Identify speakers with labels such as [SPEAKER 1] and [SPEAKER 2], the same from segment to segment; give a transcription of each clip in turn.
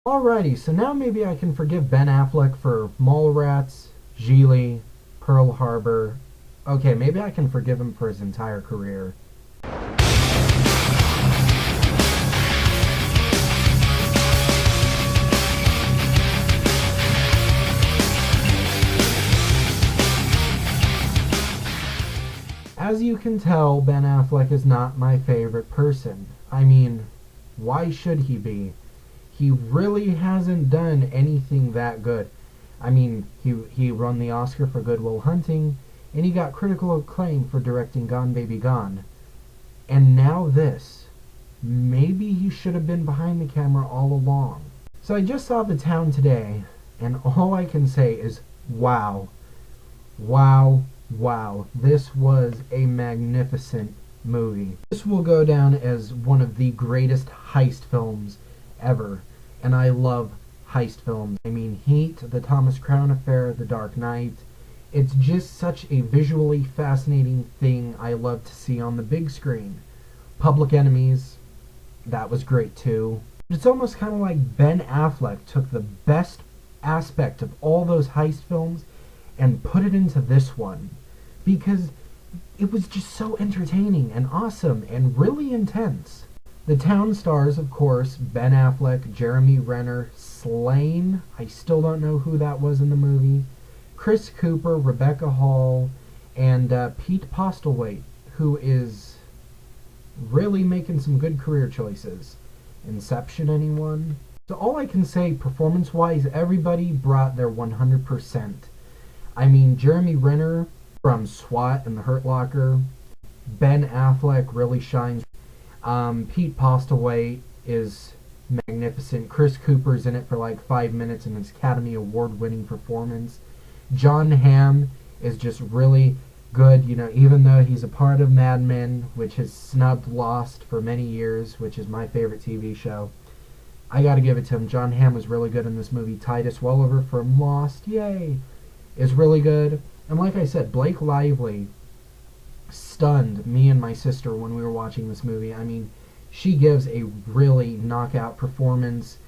[SPEAKER 1] Alrighty, so now maybe I can forgive Ben Affleck for Mallrats, Geely, Pearl Harbor. Okay, maybe I can forgive him for his entire career. As you can tell, Ben Affleck is not my favorite person. I mean, why should he be? He really hasn't done anything that good. I mean, he won the Oscar for Good Will Hunting, and he got critical acclaim for directing Gone Baby Gone. And now this. Maybe he should have been behind the camera all along. So I just saw The Town today, and all I can say is, wow. Wow, wow. This was a magnificent movie. This will go down as one of the greatest heist films ever. And I love heist films. I mean, Heat, The Thomas Crown Affair, The Dark Knight. It's just such a visually fascinating thing I love to see on the big screen. Public Enemies, that was great too. It's almost kind of like Ben Affleck took the best aspect of all those heist films and put it into this one. Because it was just so entertaining and awesome and really intense. The Town stars, of course, Ben Affleck, Jeremy Renner, Slane, I still don't know who that was in the movie, Chris Cooper, Rebecca Hall, and Pete Postlethwaite, who is really making some good career choices. Inception, anyone? So all I can say, performance-wise, everybody brought their 100%. I mean, Jeremy Renner from SWAT and The Hurt Locker, Ben Affleck really shines. Pete Postlethwaite is magnificent. Chris Cooper's in it for like 5 minutes in his Academy Award-winning performance. John Hamm is just really good, you know, even though he's a part of Mad Men, which has snubbed Lost for many years, which is my favorite TV show. I gotta give it to him. John Hamm was really good in this movie. Titus Welliver from Lost, yay, is really good. And like I said, Blake Lively stunned me and my sister when we were watching this movie. I mean, she gives a really knockout performance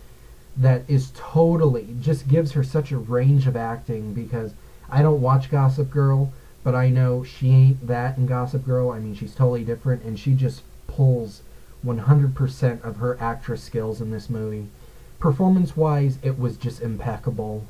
[SPEAKER 1] that is totally, just gives her such a range of acting, because I don't watch Gossip Girl, but I know she ain't that in Gossip Girl. I mean, she's totally different, and she just pulls 100% of her actress skills in this movie. Performance-wise, it was just impeccable.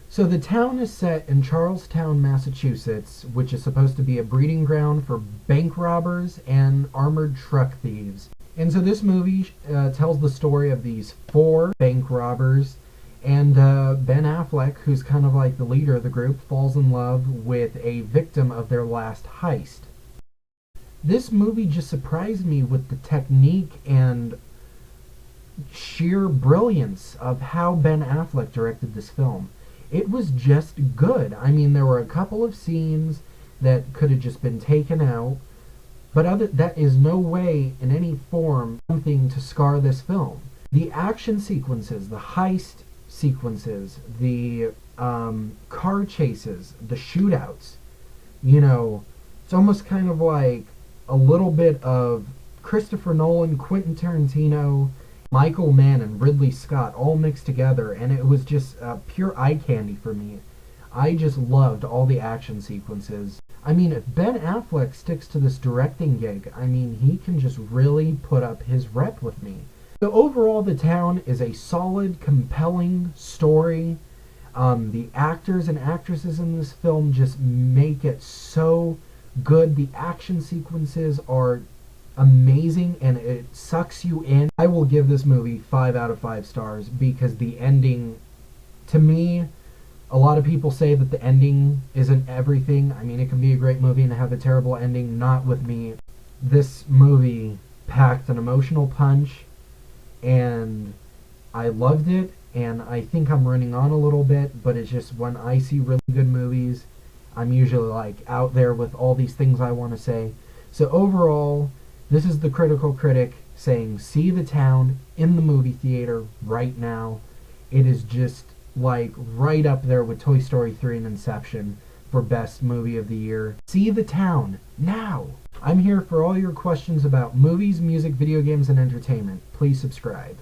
[SPEAKER 1] So the town is set in Charlestown, Massachusetts, which is supposed to be a breeding ground for bank robbers and armored truck thieves. And so this movie tells the story of these 4 bank robbers, and Ben Affleck, who's kind of like the leader of the group, falls in love with a victim of their last heist. This movie just surprised me with the technique and sheer brilliance of how Ben Affleck directed this film. It was just good. I mean, there were a couple of scenes that could have just been taken out, but that is no way in any form something to scar this film. The action sequences, the heist sequences, the car chases, the shootouts, you know, it's almost kind of like a little bit of Christopher Nolan, Quentin Tarantino, Michael Mann, and Ridley Scott all mixed together, and it was just pure eye candy for me. I just loved all the action sequences. I mean, if Ben Affleck sticks to this directing gig, I mean, he can just really put up his rep with me. So overall, The Town is a solid, compelling story. The actors and actresses in this film just make it so good. The action sequences are amazing, and it sucks you in. I will give this movie 5 out of 5 stars, because the ending, to me, a lot of people say that the ending isn't everything. I mean, it can be a great movie and have a terrible ending. Not with me. This movie packed an emotional punch, and I loved it, and I think I'm running on a little bit, but it's just when I see really good movies, I'm usually like out there with all these things I want to say. So overall, this is the Critical Critic saying, see The Town in the movie theater right now. It is just like right up there with Toy Story 3 and Inception for best movie of the year. See The Town now. I'm here for all your questions about movies, music, video games, and entertainment. Please subscribe.